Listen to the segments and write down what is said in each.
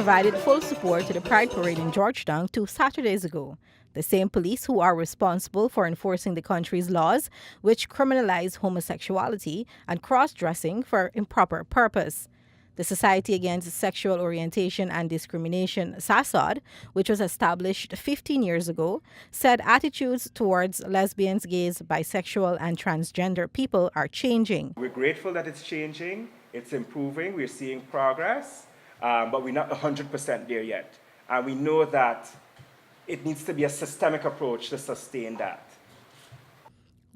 provided full support to the Pride Parade in Georgetown 2 Saturdays ago. The same police who are responsible for enforcing the country's laws, which criminalize homosexuality and cross-dressing for improper purpose. The Society Against Sexual Orientation and Discrimination, Sasod, which was established 15 years ago, said attitudes towards lesbians, gays, bisexual, and transgender people are changing. We're grateful that it's changing, it's improving, we're seeing progress, but we're not 100% there yet. And we know that it needs to be a systemic approach to sustain that.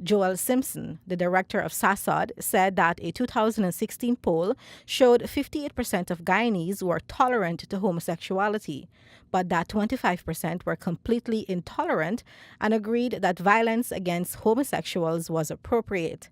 Joel Simpson, the director of Sasod, said that a 2016 poll showed 58% of Guyanese were tolerant to homosexuality, but that 25% were completely intolerant and agreed that violence against homosexuals was appropriate.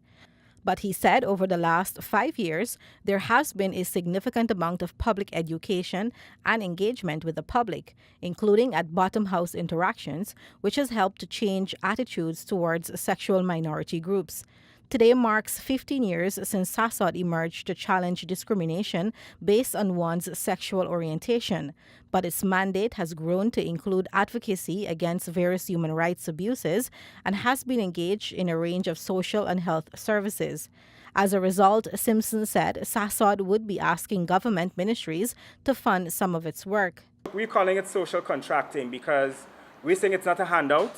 But he said over the last 5 years, there has been a significant amount of public education and engagement with the public, including at bottom house interactions, which has helped to change attitudes towards sexual minority groups. Today marks 15 years since Sasod emerged to challenge discrimination based on one's sexual orientation, but its mandate has grown to include advocacy against various human rights abuses and has been engaged in a range of social and health services. As a result, Simpson said Sasod would be asking government ministries to fund some of its work. We're calling it social contracting because we're saying it's not a handout.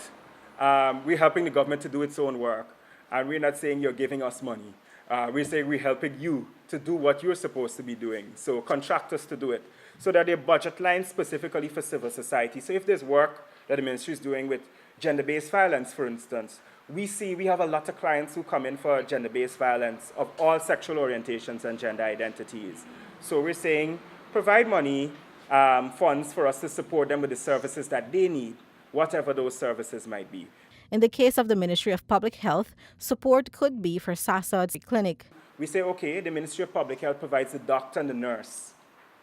We're helping the government to do its own work. And we're not saying you're giving us money. We're saying we're helping you to do what you're supposed to be doing. So contract us to do it. So that there are budget lines specifically for civil society. So if there's work that the ministry is doing with gender-based violence, for instance, we have a lot of clients who come in for gender-based violence of all sexual orientations and gender identities. So we're saying provide money, funds for us to support them with the services that they need, whatever those services might be. In the case of the Ministry of Public Health, support could be for Sasod's clinic. We say, okay, the Ministry of Public Health provides the doctor and the nurse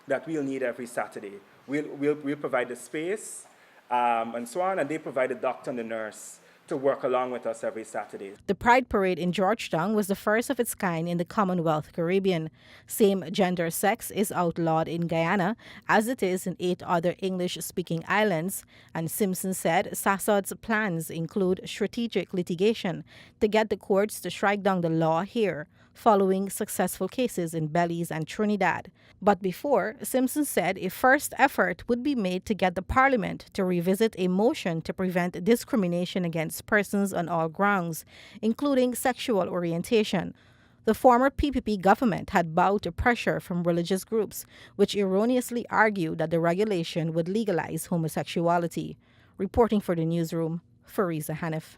that we'll need every Saturday. We'll provide the space and so on, and they provide the doctor and the nurse to work along with us every Saturday. The Pride Parade in Georgetown was the first of its kind in the Commonwealth Caribbean. Same-gender sex is outlawed in Guyana, as it is in 8 other English-speaking islands, and Simpson said Sasod's plans include strategic litigation to get the courts to strike down the law here, following successful cases in Belize and Trinidad. But before, Simpson said a first effort would be made to get the Parliament to revisit a motion to prevent discrimination against persons on all grounds, including sexual orientation. The former PPP government had bowed to pressure from religious groups, which erroneously argued that the regulation would legalize homosexuality. Reporting for the newsroom, Fariza Hanif.